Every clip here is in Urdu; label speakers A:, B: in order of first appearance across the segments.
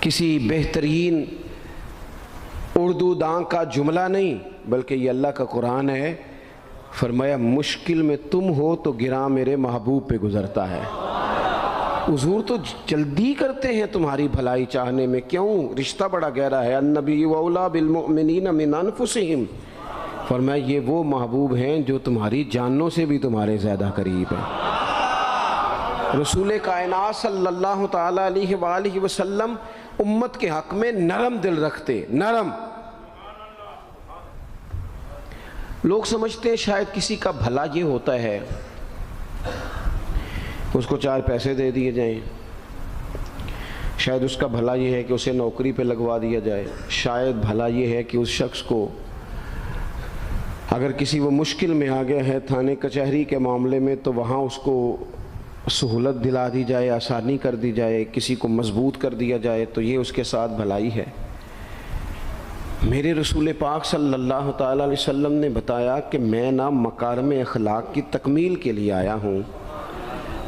A: کسی بہترین اردو داں کا جملہ نہیں بلکہ یہ اللہ کا قرآن ہے۔ فرمایا مشکل میں تم ہو تو گراں میرے محبوب پہ گزرتا ہے۔ حضور تو جلدی کرتے ہیں تمہاری بھلائی چاہنے میں، کیوں؟ رشتہ بڑا گہرا ہے۔ النبی اولیٰ بالمؤمنین من انفسہم، فرمایا یہ وہ محبوب ہیں جو تمہاری جانوں سے بھی تمہارے زیادہ قریب ہیں۔ رسول کائنات صلی اللہ تعالیٰ علیہ وآلہ وسلم امت کے حق میں نرم دل رکھتے، نرم۔ لوگ سمجھتے ہیں شاید کسی کا بھلا یہ ہوتا ہے اس کو 4 پیسے دے دیے جائیں، شاید اس کا بھلا یہ ہے کہ اسے نوکری پہ لگوا دیا جائے، شاید بھلا یہ ہے کہ اس شخص کو اگر کسی وہ مشکل میں آ گیا ہے تھانے کچہری کے معاملے میں تو وہاں اس کو سہولت دلا دی جائے، آسانی کر دی جائے، کسی کو مضبوط کر دیا جائے، تو یہ اس کے ساتھ بھلائی ہے۔ میرے رسول پاک صلی اللہ تعالیٰ علیہ وسلم نے بتایا کہ میں نہ مکارم اخلاق کی تکمیل کے لیے آیا ہوں،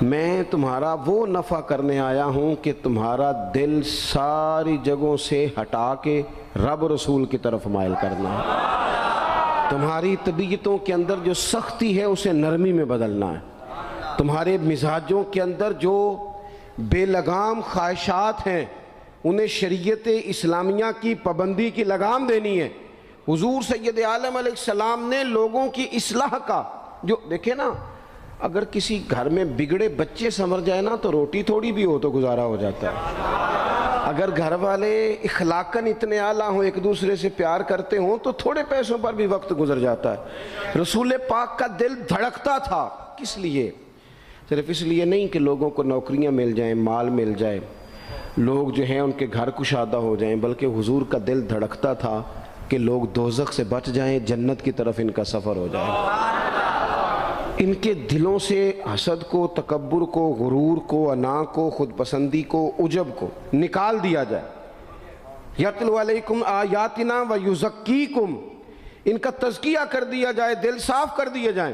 A: میں تمہارا وہ نفع کرنے آیا ہوں کہ تمہارا دل ساری جگہوں سے ہٹا کے رب رسول کی طرف مائل کرنا ہے، تمہاری طبیعتوں کے اندر جو سختی ہے اسے نرمی میں بدلنا ہے، تمہارے مزاجوں کے اندر جو بے لگام خواہشات ہیں انہیں شریعت اسلامیہ کی پابندی کی لگام دینی ہے۔ حضور سید عالم علیہ السلام نے لوگوں کی اصلاح کا جو دیکھیں نا، اگر کسی گھر میں بگڑے بچے سنور جائے نا تو روٹی تھوڑی بھی ہو تو گزارا ہو جاتا ہے، اگر گھر والے اخلاقاً اتنے اعلیٰ ہوں، ایک دوسرے سے پیار کرتے ہوں تو تھوڑے پیسوں پر بھی وقت گزر جاتا ہے۔ رسول پاک کا دل دھڑکتا تھا، کس لیے؟ صرف اس لیے نہیں کہ لوگوں کو نوکریاں مل جائیں، مال مل جائے، لوگ جو ہیں ان کے گھر کشادہ ہو جائیں، بلکہ حضور کا دل دھڑکتا تھا کہ لوگ دوزخ سے بچ جائیں، جنت کی طرف ان کا سفر ہو جائے، ان کے دلوں سے حسد کو، تکبر کو، غرور کو، انا کو، خود پسندی کو، عجب کو نکال دیا جائے۔ یتلو علیکم آیاتنا ویزکیکم، ان کا تزکیہ کر دیا جائے، دل صاف کر دیے جائیں۔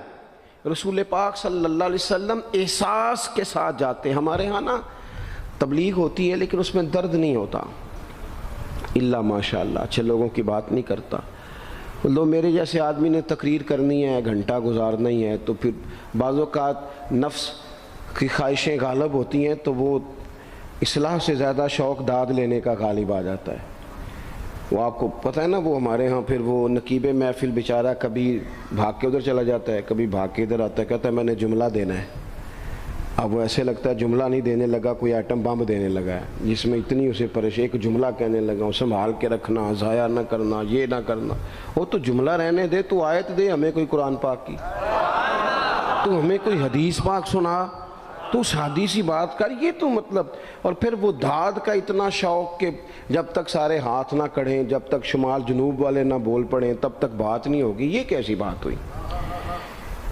A: رسول پاک صلی اللہ علیہ وسلم احساس کے ساتھ جاتے ہیں۔ ہمارے ہاں نا تبلیغ ہوتی ہے لیکن اس میں درد نہیں ہوتا، اللہ ماشاءاللہ اچھے لوگوں کی بات نہیں کرتا۔ لو میرے جیسے آدمی نے تقریر کرنی ہے، گھنٹہ گزارنا ہی ہے، تو پھر بعض اوقات نفس کی خواہشیں غالب ہوتی ہیں تو وہ اصلاح سے زیادہ شوق داد لینے کا غالب آ جاتا ہے۔ وہ آپ کو پتہ ہے نا، وہ ہمارے ہاں پھر وہ نقیب محفل بیچارہ کبھی بھاگ کے ادھر چلا جاتا ہے، کبھی بھاگ کے ادھر آتا ہے، کہتا ہے میں نے جملہ دینا ہے۔ اب وہ ایسے لگتا ہے جملہ نہیں دینے لگا، کوئی ایٹم بم دینے لگا ہے، جس میں اتنی اسے پریشانی، ایک جملہ کہنے لگا، سنبھال کے رکھنا، ضائع نہ کرنا، یہ نہ کرنا۔ وہ تو جملہ رہنے دے، تو آیت دے ہمیں کوئی قرآن پاک کی، تو ہمیں کوئی حدیث پاک سنا، تو اس حدیثی بات کر، یہ تو مطلب۔ اور پھر وہ داد کا اتنا شوق کہ جب تک سارے ہاتھ نہ کڑھیں، جب تک شمال جنوب والے نہ بول پڑیں تب تک بات نہیں ہوگی۔ یہ کیسی بات ہوئی؟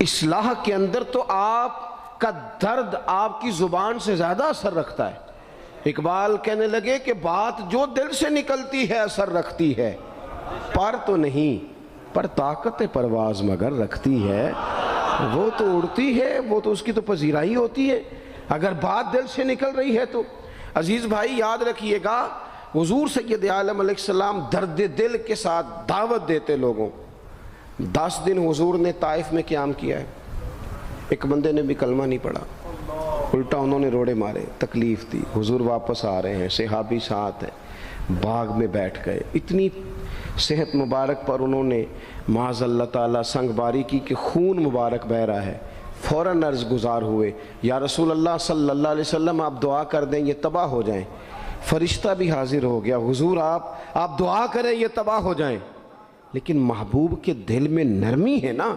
A: اصلاح کے اندر تو آپ کا درد آپ کی زبان سے زیادہ اثر رکھتا ہے۔ اقبال کہنے لگے کہ بات جو دل سے نکلتی ہے اثر رکھتی ہے، پر تو نہیں، پر طاقت پرواز مگر رکھتی ہے۔ وہ تو اڑتی ہے، وہ تو اس کی تو پذیرائی ہوتی ہے، اگر بات دل سے نکل رہی ہے تو۔ عزیز بھائی یاد رکھیے گا، حضور سید عالم علیہ السلام درد دل کے ساتھ دعوت دیتے لوگوں۔ 10 دن حضور نے طائف میں قیام کیا ہے، ایک بندے نے بھی کلمہ نہیں پڑھا، الٹا انہوں نے روڑے مارے، تکلیف دی۔ حضور واپس آ رہے ہیں، صحابی ساتھ ہیں، باغ میں بیٹھ گئے، اتنی صحت مبارک پر انہوں نے معاذ اللہ تعالیٰ سنگ باری کی کہ خون مبارک بہہ رہا ہے۔ فوراً عرض گزار ہوئے، یا رسول اللہ صلی اللہ علیہ وسلم آپ دعا کر دیں یہ تباہ ہو جائیں۔ فرشتہ بھی حاضر ہو گیا، حضور آپ دعا کریں یہ تباہ ہو جائیں۔ لیکن محبوب کے دل میں نرمی ہے نا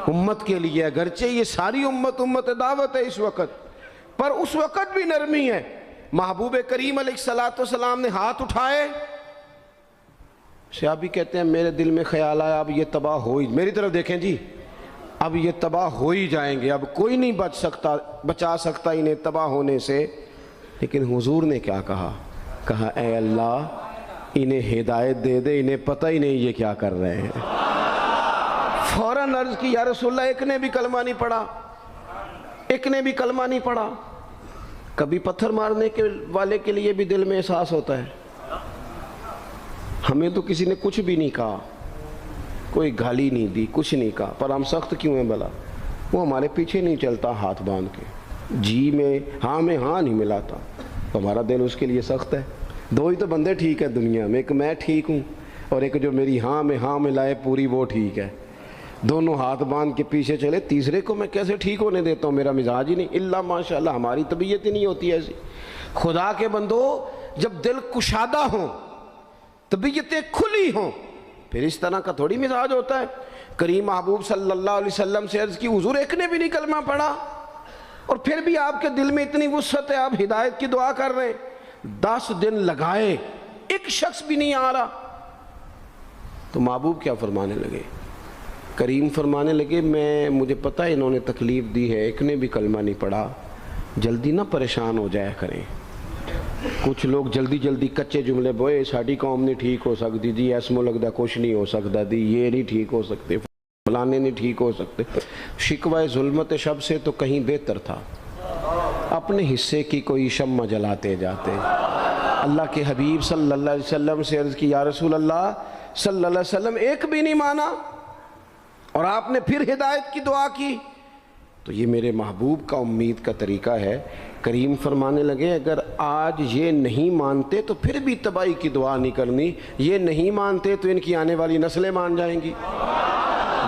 A: امت کے لیے، اگرچہ یہ ساری امت دعوت ہے اس وقت، پر اس وقت بھی نرمی ہے۔ محبوب کریم علیہ السلام نے ہاتھ اٹھائے، صحابی کہتے ہیں میرے دل میں خیال آیا اب یہ تباہ ہو ہی، میری طرف دیکھیں جی، اب یہ تباہ ہو ہی جائیں گے، اب کوئی نہیں بچا سکتا انہیں تباہ ہونے سے۔ لیکن حضور نے کیا کہا اے اللہ انہیں ہدایت دے دے، انہیں پتہ ہی نہیں یہ کیا کر رہے ہیں۔ فوراً عرض کی یا رسول اللہ ایک نے بھی کلمہ نہیں پڑھا، ایک نے بھی کلمہ نہیں پڑھا۔ کبھی پتھر مارنے کے والے کے لیے بھی دل میں احساس ہوتا ہے، ہمیں تو کسی نے کچھ بھی نہیں کہا، کوئی گالی نہیں دی، کچھ نہیں کہا، پر ہم سخت کیوں ہیں بھلا؟ وہ ہمارے پیچھے نہیں چلتا ہاتھ باندھ کے، جی میں ہاں نہیں ملاتا، تو ہمارا دل اس کے لیے سخت ہے۔ دو ہی تو بندے ٹھیک ہے دنیا میں، ایک میں ٹھیک ہوں اور ایک جو میری ہاں میں ہاں ملائے پوری، وہ ٹھیک ہے۔ دونوں ہاتھ باندھ کے پیچھے چلے، تیسرے کو میں کیسے ٹھیک ہونے دیتا ہوں؟ میرا مزاج ہی نہیں، اللہ ماشاءاللہ ہماری طبیعت ہی نہیں ہوتی ایسی۔ خدا کے بندو، جب دل کشادہ ہوں، طبیعتیں کھلی ہوں، پھر اس طرح کا تھوڑی مزاج ہوتا ہے۔ کریم محبوب صلی اللہ علیہ وسلم سے عرض کی، حضور ایک نے بھی نہیں کلمہ پڑھا اور پھر بھی آپ کے دل میں اتنی وسعت ہے، آپ ہدایت کی دعا کر رہے ہیں، 10 دن لگائے ایک شخص بھی نہیں آ رہا۔ تو محبوب کیا فرمانے لگے؟ کریم فرمانے لگے، مجھے پتہ ہے انہوں نے تکلیف دی ہے، ایک نے بھی کلمہ نہیں پڑھا، جلدی نہ پریشان ہو جایا کریں۔ کچھ لوگ جلدی کچے جملے بوئے، ساڑی قوم نہیں ٹھیک ہو سکتی جی، ایسمو لگتا کچھ نہیں ہو سکتا دی، یہ نہیں ٹھیک ہو سکتے، فلانے نہیں ٹھیک ہو سکتے۔ شکوہ ظلمت شب سے تو کہیں بہتر تھا، اپنے حصے کی کوئی شمع جلاتے جاتے۔ اللہ کے حبیب صلی اللہ علیہ وسلم سے عرض کی، یا رسول اللہ صلی اللہ علیہ وسلم ایک بھی نہیں مانا اور آپ نے پھر ہدایت کی دعا کی؟ تو یہ میرے محبوب کا امید کا طریقہ ہے۔ کریم فرمانے لگے، اگر آج یہ نہیں مانتے تو پھر بھی تباہی کی دعا نہیں کرنی، یہ نہیں مانتے تو ان کی آنے والی نسلیں مان جائیں گی،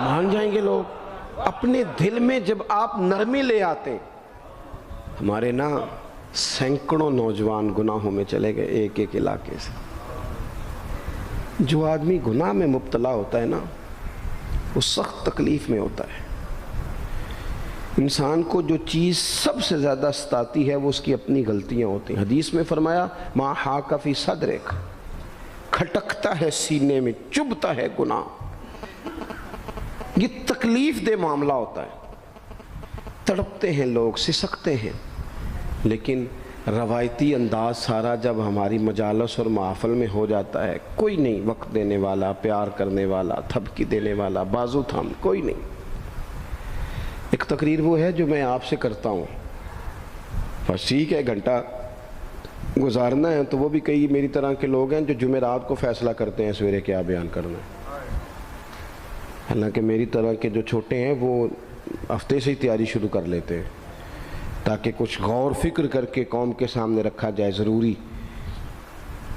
A: مان جائیں گے لوگ۔ اپنے دل میں جب آپ نرمی لے آتے، ہمارے نا سینکڑوں نوجوان گناہوں میں چلے گئے ایک ایک علاقے سے۔ جو آدمی گناہ میں مبتلا ہوتا ہے نا، وہ سخت تکلیف میں ہوتا ہے۔ انسان کو جو چیز سب سے زیادہ ستاتی ہے وہ اس کی اپنی غلطیاں ہوتی ہیں۔ حدیث میں فرمایا، ما حاک فی صدرک، کھٹکتا ہے سینے میں، چبھتا ہے گناہ، یہ تکلیف دہ معاملہ ہوتا ہے، تڑپتے ہیں لوگ، سسکتے ہیں۔ لیکن روایتی انداز سارا جب ہماری مجالس اور محفل میں ہو جاتا ہے، کوئی نہیں وقت دینے والا، پیار کرنے والا، تھپکی دینے والا، بازو تھام، کوئی نہیں۔ ایک تقریر وہ ہے جو میں آپ سے کرتا ہوں، بس ٹھیک ہے گھنٹہ گزارنا ہے، تو وہ بھی کئی میری طرح کے لوگ ہیں جو جمعرات کو فیصلہ کرتے ہیں سویرے کیا بیان کرنا ہے۔ حالانکہ میری طرح کے جو چھوٹے ہیں وہ ہفتے سے ہی تیاری شروع کر لیتے ہیں تاکہ کچھ غور فکر کر کے قوم کے سامنے رکھا جائے، ضروری۔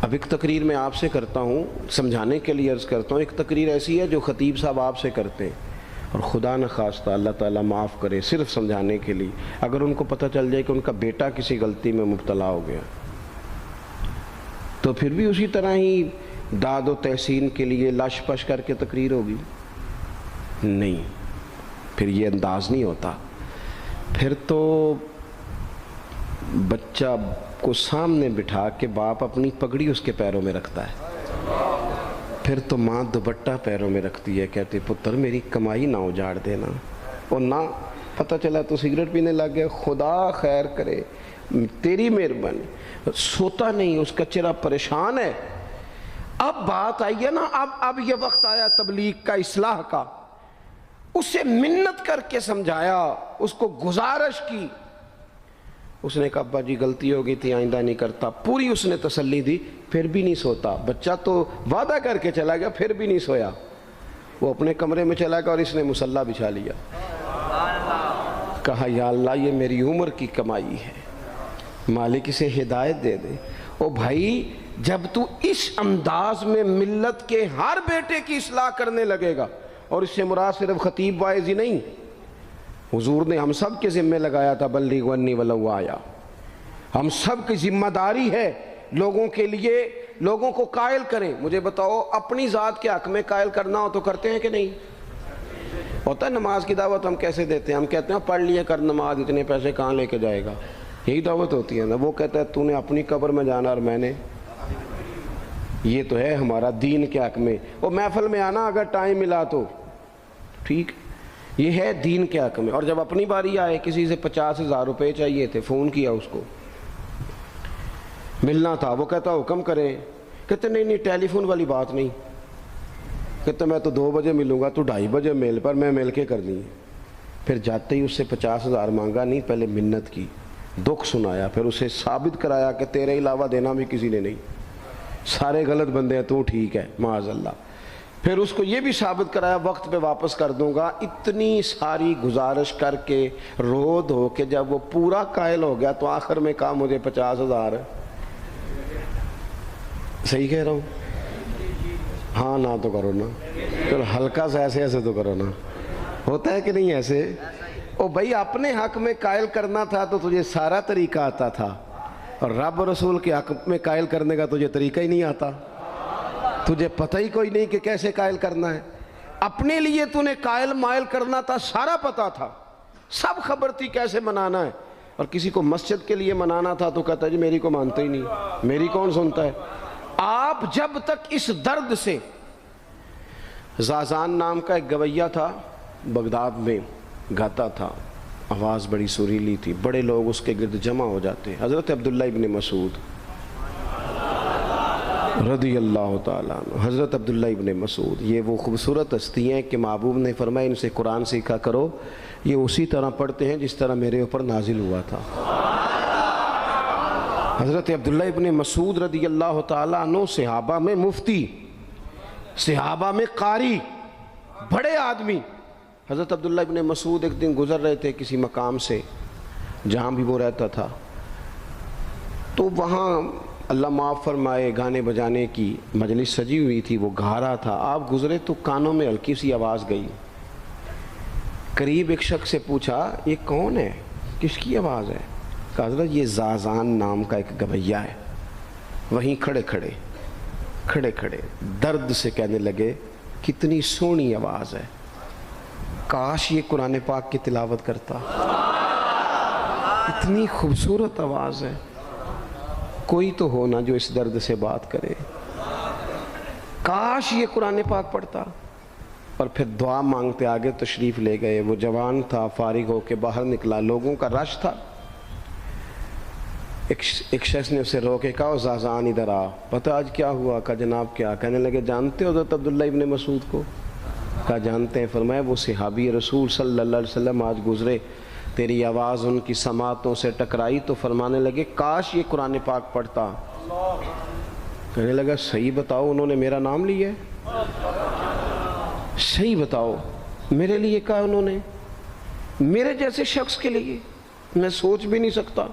A: اب ایک تقریر میں آپ سے کرتا ہوں، سمجھانے کے لیے عرض کرتا ہوں۔ ایک تقریر ایسی ہے جو خطیب صاحب آپ سے کرتے ہیں، اور خدا نہ خواستہ اللہ تعالیٰ معاف کرے، صرف سمجھانے کے لیے، اگر ان کو پتہ چل جائے کہ ان کا بیٹا کسی غلطی میں مبتلا ہو گیا تو پھر بھی اسی طرح ہی داد و تحسین کے لیے لاش پش کر کے تقریر ہوگی؟ نہیں، پھر یہ انداز نہیں ہوتا۔ پھر تو بچہ کو سامنے بٹھا کے باپ اپنی پگڑی اس کے پیروں میں رکھتا ہے، پھر تو ماں دوپٹہ پیروں میں رکھتی ہے، کہتی پتر میری کمائی نہ اجاڑ دینا، اور نہ پتہ چلا تو سگریٹ پینے لگ گیا، خدا خیر کرے، تیری مہربانی۔ سوتا نہیں، اس کا چہرہ پریشان ہے۔ اب بات آئی ہے نا، اب یہ وقت آیا تبلیغ کا، اصلاح کا۔ اسے منت کر کے سمجھایا، اس کو گزارش کی، اس نے کہا ابا جی غلطی ہو گئی تھی، آئندہ نہیں کرتا، پوری اس نے تسلی دی، پھر بھی نہیں سوتا۔ بچہ تو وعدہ کر کے چلا گیا، پھر بھی نہیں سویا، وہ اپنے کمرے میں چلا گیا اور اس نے مصلی بچھا لیا۔ کہا یا اللہ یہ میری عمر کی کمائی ہے، مالک اسے ہدایت دے دے۔ او بھائی جب تو اس انداز میں ملت کے ہر بیٹے کی اصلاح کرنے لگے گا، اور اس سے مراد صرف خطیب واعظ ہی نہیں، حضور نے ہم سب کے ذمہ لگایا تھا بلغ عنی ولو آیا، ہم سب کی ذمہ داری ہے لوگوں کے لیے، لوگوں کو قائل کریں۔ مجھے بتاؤ اپنی ذات کے حق میں قائل کرنا ہو تو کرتے ہیں کہ نہیں؟ ہوتا ہے نماز کی دعوت ہم کیسے دیتے ہیں؟ ہم کہتے ہیں پڑھ لیے کر نماز، اتنے پیسے کہاں لے کے جائے گا، یہی دعوت ہوتی ہے نا۔ وہ کہتا ہے تو نے اپنی قبر میں جانا اور میں نے، یہ تو ہے ہمارا دین کے حق میں۔ اور محفل میں آنا اگر ٹائم ملا تو ٹھیک، یہ ہے دین کے حق میں۔ اور جب اپنی باری آئے، کسی سے 50,000 روپے چاہیے تھے، فون کیا اس کو، ملنا تھا، وہ کہتا حکم کریں، کہتے نہیں ٹیلی فون والی بات نہیں، کہتے میں تو 2 بجے ملوں گا، تو 2:30 بجے مل، پر میں مل کے کرنی ہے۔ پھر جاتے ہی اس سے 50,000 مانگا نہیں، پہلے منت کی، دکھ سنایا، پھر اسے ثابت کرایا کہ تیرے علاوہ دینا بھی کسی نے نہیں، سارے غلط بندے ہیں، تو ٹھیک ہے معاذ اللہ۔ پھر اس کو یہ بھی ثابت کرایا وقت پہ واپس کر دوں گا۔ اتنی ساری گزارش کر کے رو دھو کے جب وہ پورا قائل ہو گیا تو آخر میں کہا مجھے 50,000 ہے۔ صحیح کہہ رہا ہوں؟ ہاں نہ تو کرو نا، چلو ہلکا سا ایسے ایسے تو کرو نا، ہوتا ہے کہ نہیں ایسے؟ او بھائی اپنے حق میں قائل کرنا تھا تو تجھے سارا طریقہ آتا تھا، اور رب رسول کے حق میں قائل کرنے کا تجھے طریقہ ہی نہیں آتا، تجھے پتہ ہی کوئی نہیں کہ کیسے قائل کرنا ہے۔ اپنے لیے تو نے قائل مائل کرنا تھا، سارا پتہ تھا، سب خبر تھی کیسے منانا ہے، اور کسی کو مسجد کے لیے منانا تھا تو کہتا ہے جی میری کو مانتا ہی نہیں، میری کون سنتا ہے۔ آپ جب تک اس درد سے، زازان نام کا ایک گویہ تھا بغداد میں، گاتا تھا، آواز بڑی سریلی تھی، بڑے لوگ اس کے گرد جمع ہو جاتے، حضرت عبداللہ ابن مسعود رضی اللہ تعالیٰ عنہ، حضرت عبداللہ ابن مسعود، یہ وہ خوبصورت ہستی ہیں کہ محبوب نے فرمایا ان سے قرآن سیکھا کرو، یہ اسی طرح پڑھتے ہیں جس طرح میرے اوپر نازل ہوا تھا۔ حضرت عبداللہ ابن مسعود رضی اللہ تعالیٰ عنہ صحابہ میں مفتی، صحابہ میں قاری، بڑے آدمی۔ حضرت عبداللہ ابن مسعود ایک دن گزر رہے تھے کسی مقام سے جہاں بھی وہ رہتا تھا، تو وہاں اللہ معاف فرمائے گانے بجانے کی مجلس سجی ہوئی تھی، وہ گا رہا تھا، آپ گزرے تو کانوں میں ہلکی سی آواز گئی، قریب ایک شخص سے پوچھا یہ کون ہے، کس کی آواز ہے؟ کہا حضرت یہ زازان نام کا ایک گویہ ہے۔ وہیں کھڑے کھڑے درد سے کہنے لگے کتنی سونی آواز ہے، کاش یہ قرآن پاک کی تلاوت کرتا، اتنی خوبصورت آواز ہے، کوئی تو ہو نا جو اس درد سے بات کرے، کاش یہ قرآن پاک پڑھتا۔ اور پھر دعا مانگتے آگے تشریف لے گئے۔ وہ جوان تھا، فارغ ہو کے باہر نکلا، لوگوں کا رش تھا، ایک شخص نے اسے روکے، کہا زازان ادھر آ، پتہ آج کیا ہوا؟ کہا جناب کیا؟ کہنے لگے جانتے ہو حضرت عبداللہ ابن مسعود کو؟ کہا جانتے ہیں۔ فرمایا وہ صحابی رسول صلی اللہ علیہ وسلم آج گزرے، تیری آواز ان کی سماعتوں سے ٹکرائی تو فرمانے لگے کاش یہ قرآن پاک پڑھتا۔ کہنے لگا صحیح بتاؤ انہوں نے میرا نام لیا ہے؟ صحیح بتاؤ میرے لیے کہا انہوں نے؟ میرے جیسے شخص کے لیے میں سوچ بھی نہیں سکتا،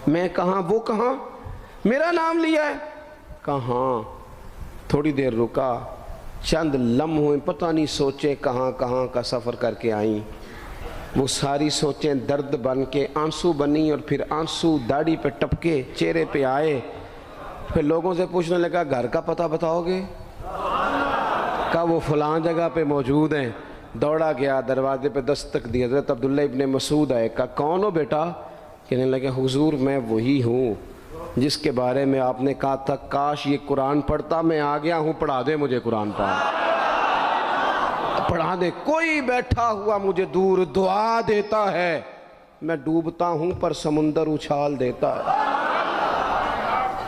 A: میں کہاں وہ کہاں، میرا نام لیا ہے؟ کہاں؟ تھوڑی دیر رکا، چند لمحوں پتہ نہیں سوچیں کہاں کہاں کا سفر کر کے آئیں، وہ ساری سوچیں درد بن کے آنسو بنی، اور پھر آنسو داڑھی پہ ٹپکے چہرے پہ آئے۔ پھر لوگوں سے پوچھنے لگا گھر کا پتہ بتاؤ گے؟ کہا وہ فلاں جگہ پہ موجود ہیں۔ دوڑا گیا، دروازے پہ دستک دی، حضرت عبداللہ ابن مسعود آئے، کہا کون ہو بیٹا؟ کہنے لگے حضور میں وہی ہوں جس کے بارے میں آپ نے کہا تھا کاش یہ قرآن پڑھتا، میں آ گیا ہوں، پڑھا دے مجھے قرآن پاک، پڑھا دے۔ کوئی بیٹھا ہوا مجھے دور دعا دیتا ہے، میں ڈوبتا ہوں پر سمندر اچھال دیتا ہے۔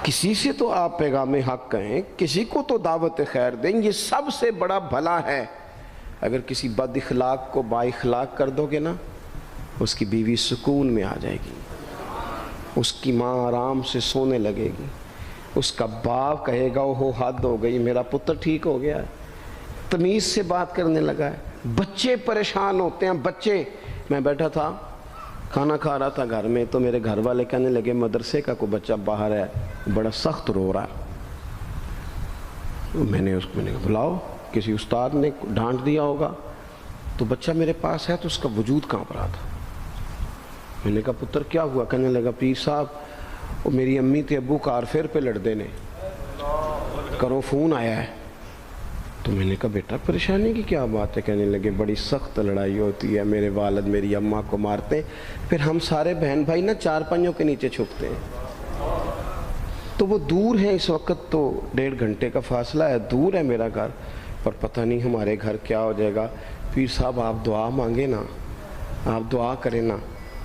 A: کسی سے تو آپ پیغام حق کہیں، کسی کو تو دعوت خیر دیں، یہ سب سے بڑا بھلا ہے۔ اگر کسی بد اخلاق کو با اخلاق کر دو گے نا، اس کی بیوی سکون میں آ جائے گی، اس کی ماں آرام سے سونے لگے گی، اس کا باپ کہے گا وہ حد ہو گئی، میرا پتر ٹھیک ہو گیا ہے، تمیز سے بات کرنے لگا ہے۔ بچے پریشان ہوتے ہیں، بچے، میں بیٹھا تھا کھانا کھا رہا تھا گھر میں، تو میرے گھر والے کہنے لگے مدرسے کا کوئی بچہ باہر ہے بڑا سخت رو رہا ہے۔ میں نے کہا بلاؤ، کسی استاد نے ڈانٹ دیا ہوگا، تو بچہ میرے پاس ہے تو اس کا وجود کانپ رہا تھا۔ میں نے کہا پتر کیا ہوا؟ کہنے لگا پیر صاحب وہ میری امی تھے ابو کار فیر پہ لڑتے نے، کرو فون آیا ہے۔ تو میں نے کہا بیٹا پریشانی کی کیا بات ہے؟ کہنے لگے بڑی سخت لڑائی ہوتی ہے، میرے والد میری اماں کو مارتے ہیں، پھر ہم سارے بہن بھائی نا چار پنجوں کے نیچے چھپتے ہیں، تو وہ دور ہیں، اس وقت تو 1.5 گھنٹے کا فاصلہ ہے، دور ہے میرا گھر، پر پتہ نہیں ہمارے گھر کیا ہو جائے گا۔ پیر صاحب آپ دعا مانگے نا، آپ دعا کریں نا،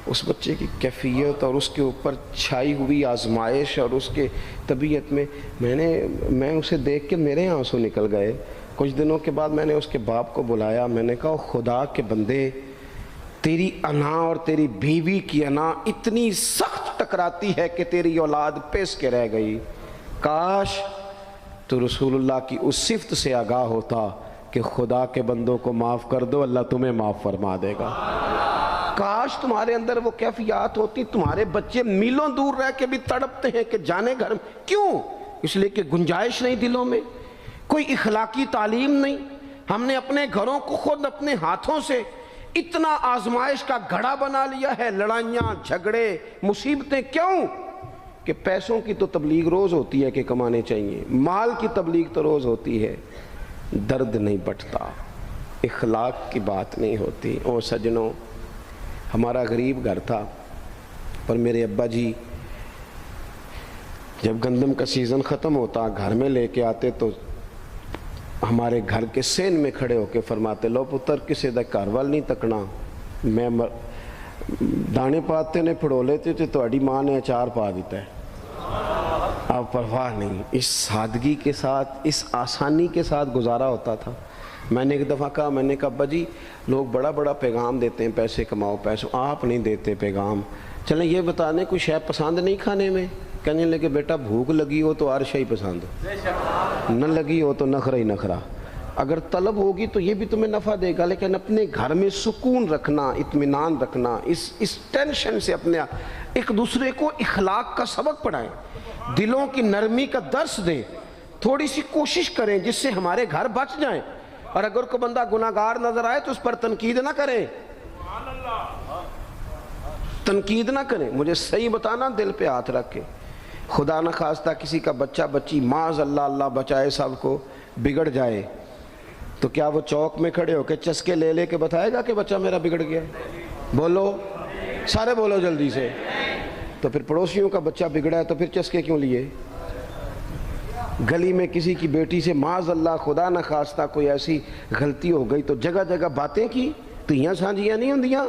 A: اس بچے کی کیفیت اور اس کے اوپر چھائی ہوئی آزمائش اور اس کے طبیعت میں اسے دیکھ کے میرے آنسو نکل گئے۔ کچھ دنوں کے بعد میں نے اس کے باپ کو بلایا، میں نے کہا خدا کے بندے، تیری انا اور تیری بیوی کی انا اتنی سخت ٹکراتی ہے کہ تیری اولاد پیس کے رہ گئی، کاش تو رسول اللہ کی اس صفت سے آگاہ ہوتا کہ خدا کے بندوں کو معاف کر دو، اللہ تمہیں معاف فرما دے گا۔ کاش تمہارے اندر وہ کیفیات ہوتی۔ تمہارے بچے میلوں دور رہ کے بھی تڑپتے ہیں کہ جانے گھر میں، کیوں؟ اس لیے کہ گنجائش نہیں دلوں میں، کوئی اخلاقی تعلیم نہیں۔ ہم نے اپنے گھروں کو خود اپنے ہاتھوں سے اتنا آزمائش کا گھڑا بنا لیا ہے، لڑائیاں، جھگڑے، مصیبتیں۔ کیوں؟ کہ پیسوں کی تو تبلیغ روز ہوتی ہے کہ کمانے چاہیے، مال کی تبلیغ تو روز ہوتی ہے، درد نہیں بٹتا، اخلاق کی بات نہیں ہوتی۔ او سجنوں، ہمارا غریب گھر تھا، پر میرے ابا جی جب گندم کا سیزن ختم ہوتا گھر میں لے کے آتے تو ہمارے گھر کے سین میں کھڑے ہو کے فرماتے، لو پتر کسے دا گھر وال نہیں تکنا، میں دانے پاتے نے پھڑو لیتے تھے تہاڈی ماں نے اچار پا دیتا ہے، اب پرواہ نہیں۔ اس سادگی کے ساتھ، اس آسانی کے ساتھ گزارا ہوتا تھا۔ میں نے ایک دفعہ کہا، میں نے کہا ابا جی لوگ بڑا بڑا پیغام دیتے ہیں، پیسے کماؤ پیسوں، آپ نہیں دیتے پیغام، چلیں یہ بتا دیں کوئی شے پسند نہیں کھانے میں؟ کہنے لگے بیٹا بھوک لگی ہو تو ہر شے پسند ہو، نہ لگی ہو تو نخرا ہی نخرا، اگر طلب ہوگی تو یہ بھی تمہیں نفع دے گا، لیکن اپنے گھر میں سکون رکھنا، اطمینان رکھنا، اس ٹینشن سے اپنے ایک دوسرے کو اخلاق کا سبق پڑھائیں، دلوں کی نرمی کا درس دیں، تھوڑی سی کوشش کریں جس سے ہمارے گھر بچ جائیں، اور اگر کوئی بندہ گناہگار نظر آئے تو اس پر تنقید نہ کریں، تنقید نہ کریں، مجھے صحیح بتانا، دل پہ ہاتھ رکھ کے۔ خدا نہ خواستہ کسی کا بچہ بچی معاذ اللہ، اللہ بچائے سب کو، بگڑ جائے تو کیا وہ چوک میں کھڑے ہو کے چسکے لے لے کے بتائے گا کہ بچہ میرا بگڑ گیا؟ بولو سارے، بولو جلدی سے۔ تو پھر پڑوسیوں کا بچہ بگڑا ہے تو پھر چسکے کیوں لیے؟ گلی میں کسی کی بیٹی سے معاذ اللہ خدا نہ خواستہ کوئی ایسی غلطی ہو گئی تو جگہ جگہ باتیں کی، تیاں سانجیاں نہیں ہوندیاں؟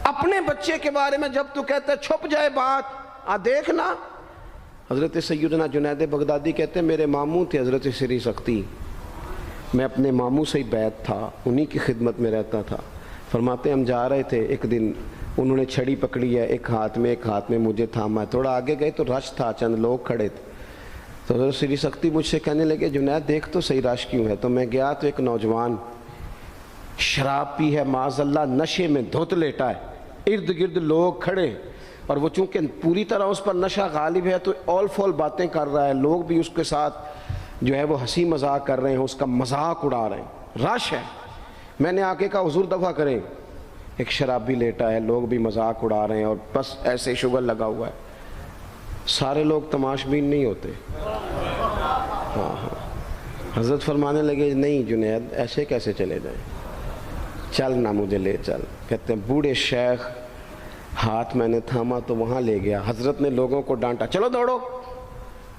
A: اپنے بچے کے بارے میں جب تو کہتا ہے چھپ جائے بات، دیکھنا۔ حضرت سیدنا جنید بغدادی کہتے ہیں میرے ماموں تھے حضرت سری سختی، میں اپنے ماموں سے ہی بیعت تھا، انہی کی خدمت میں رہتا تھا۔ فرماتے ہم جا رہے تھے، ایک دن انہوں نے چھڑی پکڑی ہے، ایک ہاتھ میں مجھے تھاما ہے، تھوڑا آگے گئے تو رش تھا، چند لوگ کھڑے تھے، تو حضرت سری سختی مجھ سے کہنے لگے جنید دیکھ تو صحیح رش کیوں ہے؟ تو میں گیا تو ایک نوجوان شراب پی ہے، معاذ اللہ نشے میں دھت لیٹا ہے، ارد گرد لوگ کھڑے، اور وہ چونکہ پوری طرح اس پر نشہ غالب ہے تو اول فول باتیں کر رہا ہے، لوگ بھی اس کے ساتھ جو ہے وہ ہنسی مذاق کر رہے ہیں، اس کا مذاق اڑا رہے ہیں، رش ہے۔ میں نے آ کے کہا حضور دفع کریں، ایک شرابی لیٹا ہے، لوگ بھی مذاق اڑا رہے ہیں اور بس ایسے شغل لگا ہوا ہے۔ سارے لوگ تماش بین نہیں ہوتے۔ ہاں حضرت فرمانے لگے نہیں جنید ایسے کیسے چلے جائیں، چل نہ مجھے لے چل۔ کہتے ہیں بوڑھے شیخ، ہاتھ میں نے تھاما تو وہاں لے گیا، حضرت نے لوگوں کو ڈانٹا چلو دوڑو۔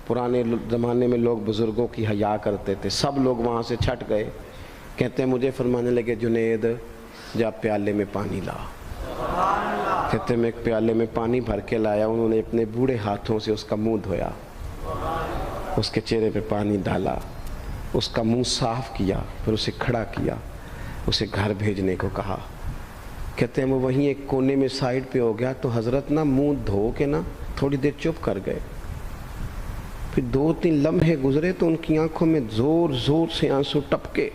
A: پرانے زمانے میں لوگ بزرگوں کی حیا کرتے تھے، سب لوگ وہاں سے چھٹ گئے۔ کہتے ہیں مجھے فرمانے لگے جنید جا پیالے میں پانی لا۔ کہتے ہیں میں ایک پیالے میں پانی بھر کے لایا، انہوں نے اپنے بوڑھے ہاتھوں سے اس کا منہ دھویا، اس کے چہرے پہ پانی ڈالا، اس کا منہ صاف کیا، پھر اسے کھڑا کیا، اسے گھر بھیجنے کو کہا۔ کہتے ہیں وہ وہیں ایک کونے میں سائیڈ پہ ہو گیا تو حضرت نا منہ دھو کے نا تھوڑی دیر چپ کر گئے، پھر 2-3 لمحے گزرے تو ان کی آنکھوں میں زور زور سے آنسو ٹپکے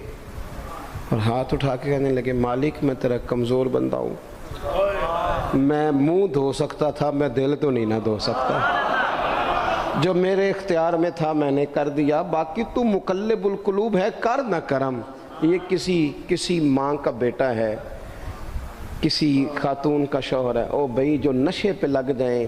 A: اور ہاتھ اٹھا کے کہنے لگے مالک میں تیرا کمزور بندہ ہوں، میں منہ دھو سکتا تھا، میں دل تو نہیں نہ دھو سکتا، جو میرے اختیار میں تھا میں نے کر دیا، باقی تو مقلب القلوب ہے، کر نہ کرم۔ یہ کسی ماں کا بیٹا ہے، کسی خاتون کا شوہر ہے، او بھائی جو نشے پہ لگ جائیں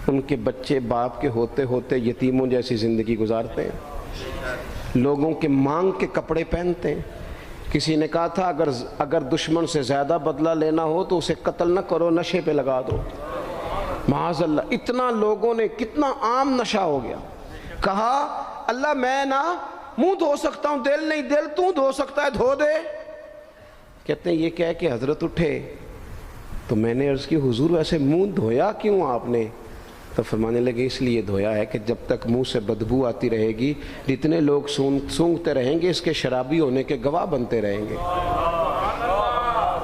A: ان کے بچے باپ کے ہوتے ہوتے یتیموں جیسی زندگی گزارتے ہیں، لوگوں کے مانگ کے کپڑے پہنتے ہیں۔ کسی نے کہا تھا اگر دشمن سے زیادہ بدلہ لینا ہو تو اسے قتل نہ کرو، نشے پہ لگا دو۔ معاذ اللہ، اتنا لوگوں نے، کتنا عام نشہ ہو گیا۔ کہا اللہ میں نا منہ دھو سکتا ہوں، دل نہیں، دل تو دھو سکتا ہے، دھو دے۔ کہتے ہیں یہ کہہ کہ حضرت اٹھے تو میں نے عرض کی حضور ویسے منہ دھویا کیوں آپ نے؟ تو فرمانے لگے اس لیے دھویا ہے کہ جب تک منہ سے بدبو آتی رہے گی جتنے لوگ سونگتے رہیں گے اس کے شرابی ہونے کے گواہ بنتے رہیں گے،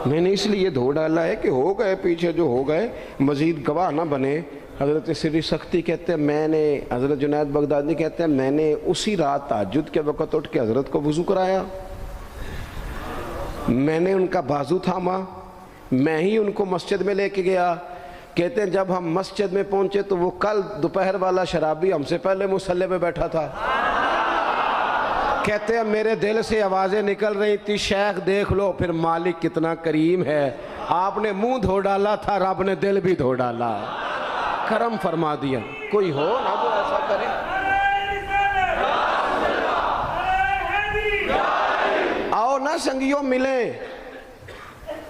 A: میں نے اس لیے دھو ڈالا ہے کہ ہو گئے پیچھے جو ہو گئے مزید گواہ نہ بنے، حضرت سری سختی کہتے ہیں میں نے، حضرت جنید بغدادی کہتے ہیں میں نے اسی رات تہجد کے وقت اٹھ کے حضرت کو وضو کرایا، میں نے ان کا بازو تھاما، میں ہی ان کو مسجد میں لے کے گیا۔ کہتے ہیں جب ہم مسجد میں پہنچے تو وہ کل دوپہر والا شرابی ہم سے پہلے مصلی پہ بیٹھا تھا۔ کہتے ہیں میرے دل سے آوازیں نکل رہی تھی شیخ دیکھ لو پھر مالک کتنا کریم ہے، آپ نے منہ دھو ڈالا تھا، رب نے دل بھی دھو ڈالا، کرم فرما دیا۔ کوئی ہو نا جو ایسا کرے؟ آؤ نا سنگیوں ملیں،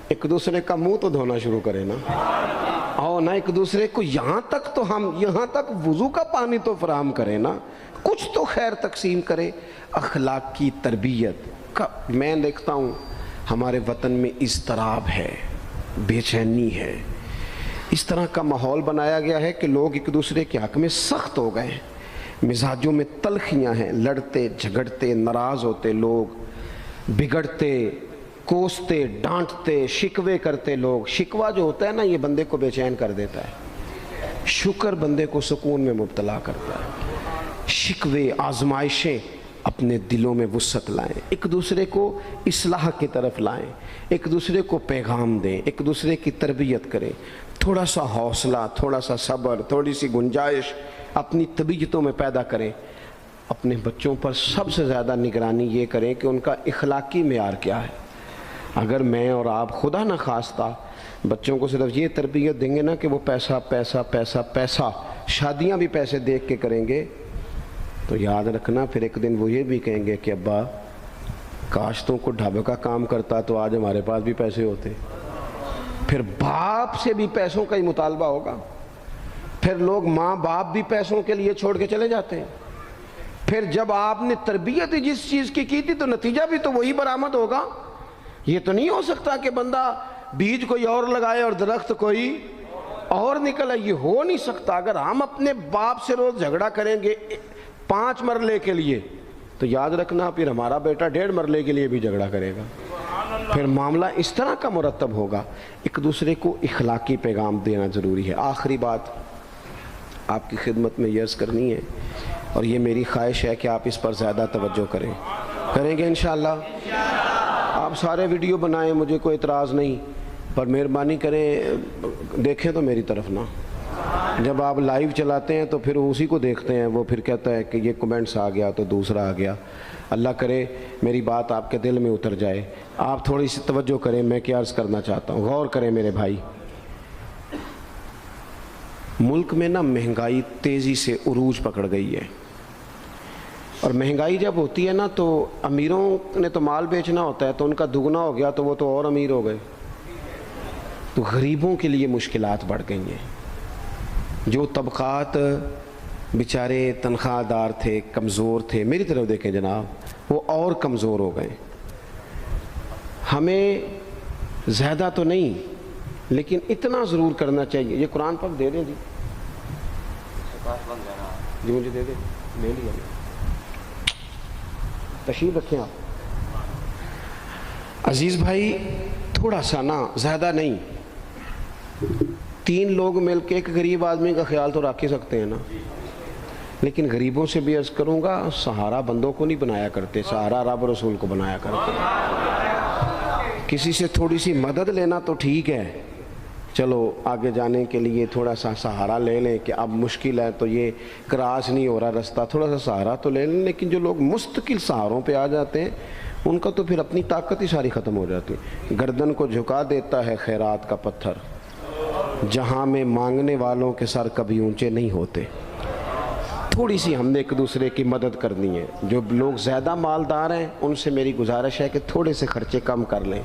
A: ایک دوسرے کا منہ تو دھونا شروع کرے نا۔ آؤ نا ایک دوسرے کو یہاں تک تو ہم یہاں تک وضو کا پانی تو فراہم کرے نا، کچھ تو خیر تقسیم کرے۔ اخلاق کی تربیت میں دیکھتا ہوں ہمارے وطن میں اضطراب ہے، بے چینی ہے، اس طرح کا ماحول بنایا گیا ہے کہ لوگ ایک دوسرے کے حق میں سخت ہو گئے ہیں، مزاجوں میں تلخیاں ہیں، لڑتے جھگڑتے ناراض ہوتے لوگ، بگڑتے کوستے ڈانٹتے شکوے کرتے لوگ۔ شکوہ جو ہوتا ہے نا یہ بندے کو بے چین کر دیتا ہے، شکر بندے کو سکون میں مبتلا کرتا ہے۔ شکوے آزمائشیں اپنے دلوں میں وسعت لائیں، ایک دوسرے کو اصلاح کی طرف لائیں، ایک دوسرے کو پیغام دیں، ایک دوسرے کی تربیت کریں، تھوڑا سا حوصلہ، تھوڑا سا صبر، تھوڑی سی گنجائش اپنی طبیعتوں میں پیدا کریں۔ اپنے بچوں پر سب سے زیادہ نگرانی یہ کریں کہ ان کا اخلاقی معیار کیا ہے۔ اگر میں اور آپ خدا نہ خواستہ بچوں کو صرف یہ تربیت دیں گے نا کہ وہ پیسہ پیسہ پیسہ پیسہ، شادیاں بھی پیسے دیکھ کے کریں گے، تو یاد رکھنا پھر ایک دن وہ یہ بھی کہیں گے کہ ابا کاش تو کو ڈھابے کا کام کرتا تو آج ہمارے پاس بھی پیسے ہوتے۔ پھر باپ سے بھی پیسوں کا ہی مطالبہ ہوگا، پھر لوگ ماں باپ بھی پیسوں کے لیے چھوڑ کے چلے جاتے ہیں۔ پھر جب آپ نے تربیت جس چیز کی تھی تو نتیجہ بھی تو وہی برآمد ہوگا۔ یہ تو نہیں ہو سکتا کہ بندہ بیج کوئی اور لگائے اور درخت کوئی اور نکلے، یہ ہو نہیں سکتا۔ اگر ہم اپنے باپ سے روز جھگڑا کریں گے 5 مرلے کے لیے تو یاد رکھنا پھر ہمارا بیٹا 1.5 مرلے کے لیے بھی جھگڑا کرے گا، پھر معاملہ اس طرح کا مرتب ہوگا۔ ایک دوسرے کو اخلاقی پیغام دینا ضروری ہے۔ آخری بات آپ کی خدمت میں یہ عرض کرنی ہے اور یہ میری خواہش ہے کہ آپ اس پر زیادہ توجہ کریں گے انشاءاللہ۔ آپ سارے ویڈیو بنائیں، مجھے کوئی اعتراض نہیں، پر مہربانی کریں دیکھیں تو میری طرف نہ۔ جب آپ لائیو چلاتے ہیں تو پھر اسی کو دیکھتے ہیں، وہ پھر کہتا ہے کہ یہ کمنٹس آ گیا تو دوسرا آ گیا۔ اللہ کرے میری بات آپ کے دل میں اتر جائے، آپ تھوڑی سی توجہ کریں میں کیا عرض کرنا چاہتا ہوں، غور کریں میرے بھائی۔ ملک میں نا مہنگائی تیزی سے عروج پکڑ گئی ہے، اور مہنگائی جب ہوتی ہے نا تو امیروں نے تو مال بیچنا ہوتا ہے تو ان کا دگنا ہو گیا تو وہ تو اور امیر ہو گئے، تو غریبوں کے لیے مشکلات بڑھ گئی ہیں۔ جو طبقات بیچارے تنخواہ دار تھے، کمزور تھے، میری طرف دیکھیں جناب، وہ اور کمزور ہو گئے۔ ہمیں زیادہ تو نہیں لیکن اتنا ضرور کرنا چاہیے۔ یہ قرآن پاک دے دیں جی، جی مجھے دے دیں، لے لیا تشریف رکھیں آپ۔ عزیز بھائی تھوڑا سا نا، زیادہ نہیں، 3 لوگ مل کے ایک غریب آدمی کا خیال تو رکھ ہی سکتے ہیں نا، لیکن غریبوں سے بھی عرض کروں گا سہارا بندوں کو نہیں بنایا کرتے، سہارا رب رسول کو بنایا کرتے۔ کسی سے تھوڑی سی مدد لینا تو ٹھیک ہے، چلو آگے جانے کے لیے تھوڑا سا سہارا لے لیں کہ اب مشکل ہے تو یہ کراس نہیں ہو رہا رستہ، تھوڑا سا سہارا تو لے لیں، لیکن جو لوگ مستقل سہاروں پہ آ جاتے ہیں ان کا تو پھر اپنی طاقت ہی ساری ختم ہو جاتی ہے۔ گردن کو جھکا دیتا ہے خیرات کا پتھر، جہاں میں مانگنے والوں کے سر کبھی اونچے نہیں ہوتے۔ تھوڑی سی ہم نے ایک دوسرے کی مدد کرنی ہے۔ جو لوگ زیادہ مالدار ہیں ان سے میری گزارش ہے کہ تھوڑے سے خرچے کم کر لیں،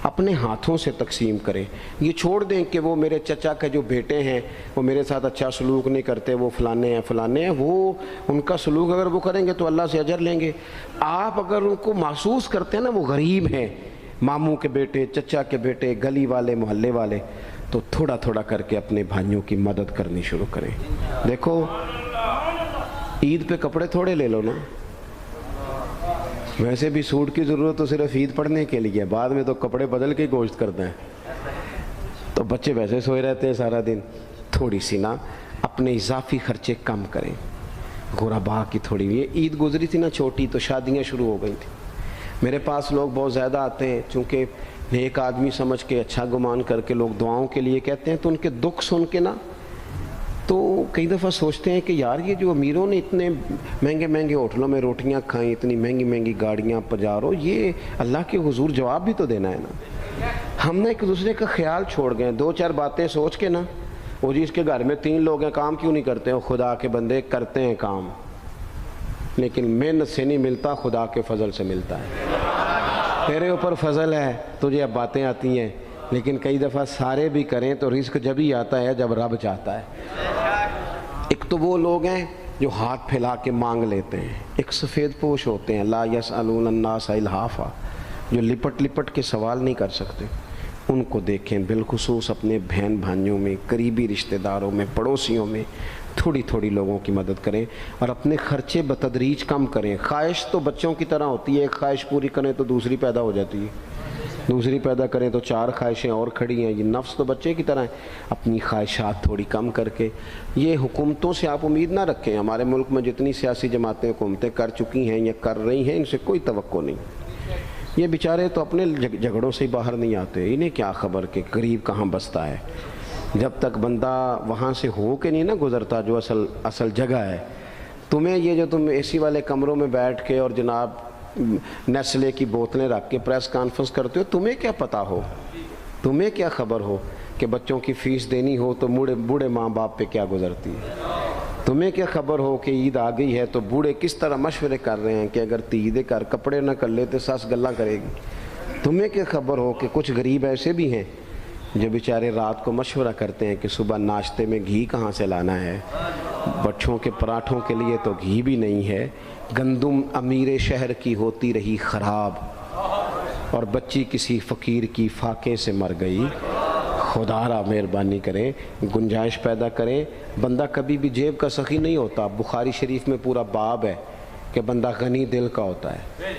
A: اپنے ہاتھوں سے تقسیم کریں۔ یہ چھوڑ دیں کہ وہ میرے چچا کے جو بیٹے ہیں وہ میرے ساتھ اچھا سلوک نہیں کرتے، وہ فلانے ہیں، وہ ان کا سلوک اگر وہ کریں گے تو اللہ سے اجر لیں گے۔ آپ اگر ان کو محسوس کرتے ہیں نا وہ غریب ہیں، ماموں کے بیٹے، چچا کے بیٹے، گلی والے، محلے والے، تو تھوڑا تھوڑا کر کے اپنے بھائیوں کی مدد کرنی شروع کریں۔ دیکھو عید پہ کپڑے تھوڑے لے لو نا، ویسے بھی سوٹ کی ضرورت تو صرف عید پڑھنے کے لیے، بعد میں تو کپڑے بدل کے گوشت کرتے ہیں، تو بچے ویسے سوئے رہتے ہیں سارا دن۔ تھوڑی سی نا اپنے اضافی خرچے کم کریں. غربا کی تھوڑی یہ عید گزری تھی نا چھوٹی تو شادیاں شروع ہو گئی تھیں. میرے پاس لوگ بہت زیادہ آتے ہیں، چونکہ نیک آدمی سمجھ کے اچھا گمان کر کے لوگ دعاؤں کے لیے کہتے ہیں، تو ان کے دکھ سن کے نا تو کئی دفعہ سوچتے ہیں کہ یار یہ جو امیروں نے اتنے مہنگے مہنگے ہوٹلوں میں روٹیاں کھائیں، اتنی مہنگی مہنگی گاڑیاں پجارو، یہ اللہ کے حضور جواب بھی تو دینا ہے نا. ہم نے ایک دوسرے کا خیال چھوڑ گئے، دو چار باتیں سوچ کے نا، وہ جی اس کے گھر میں 3 لوگ ہیں، کام کیوں نہیں کرتے ہو؟ خدا کے بندے کرتے ہیں کام، لیکن محنت سے نہیں ملتا، خدا کے فضل سے ملتا ہے. تیرے اوپر فضل ہے، تجھے اب باتیں آتی ہیں، لیکن کئی دفعہ سارے بھی کریں تو رزق جب ہی آتا ہے جب رب چاہتا ہے. ایک تو وہ لوگ ہیں جو ہاتھ پھیلا کے مانگ لیتے ہیں، ایک سفید پوش ہوتے ہیں لا یسألون الناس الحافا، جو لپٹ لپٹ کے سوال نہیں کر سکتے. ان کو دیکھیں، بالخصوص اپنے بہن بھائیوں میں، قریبی رشتہ داروں میں، پڑوسیوں میں تھوڑی تھوڑی لوگوں کی مدد کریں اور اپنے خرچے بتدریج کم کریں. خواہش تو بچوں کی طرح ہوتی ہے، ایک خواہش پوری کریں تو دوسری پیدا ہو جاتی ہے، دوسری پیدا کریں تو 4 خواہشیں اور کھڑی ہیں. یہ نفس تو بچے کی طرح ہے. اپنی خواہشات تھوڑی کم کر کے، یہ حکومتوں سے آپ امید نہ رکھیں. ہمارے ملک میں جتنی سیاسی جماعتیں حکومتیں کر چکی ہیں یا کر رہی ہیں، ان سے کوئی توقع نہیں. یہ بیچارے تو اپنے جھگڑوں سے ہی باہر نہیں آتے، انہیں کیا خبر کہ غریب کہاں بستا ہے. جب تک بندہ وہاں سے ہو کے نہیں نا گزرتا جو اصل جگہ ہے. تمہیں یہ جو تم اے سی والے کمروں میں بیٹھ کے اور جناب نیسلے کی بوتلیں رکھ کے پریس کانفرنس کرتے ہو، تمہیں کیا پتہ ہو، تمہیں کیا خبر ہو کہ بچوں کی فیس دینی ہو تو بوڑھے ماں باپ پہ کیا گزرتی ہے. تمہیں کیا خبر ہو کہ عید آ گئی ہے تو بوڑھے کس طرح مشورے کر رہے ہیں کہ اگر عید کر کپڑے نہ کر لے تو ساس گلا کرے گی. تمہیں کیا خبر ہو کہ کچھ غریب ایسے بھی ہیں جو بیچارے رات کو مشورہ کرتے ہیں کہ صبح ناشتے میں گھی کہاں سے لانا ہے، بچوں کے پراٹھوں کے لیے تو گھی بھی نہیں ہے، گندم امیر شہر کی ہوتی رہی خراب اور بچی کسی فقیر کی فاقے سے مر گئی. خدا را مہربانی کریں، گنجائش پیدا کریں. بندہ کبھی بھی جیب کا سخی نہیں ہوتا. بخاری شریف میں پورا باب ہے کہ بندہ غنی دل کا ہوتا ہے.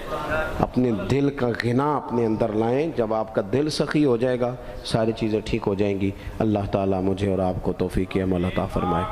A: اپنے دل کا غنا اپنے اندر لائیں. جب آپ کا دل سخی ہو جائے گا ساری چیزیں ٹھیک ہو جائیں گی. اللہ تعالیٰ مجھے اور آپ کو توفیق عمل عطا فرمائے.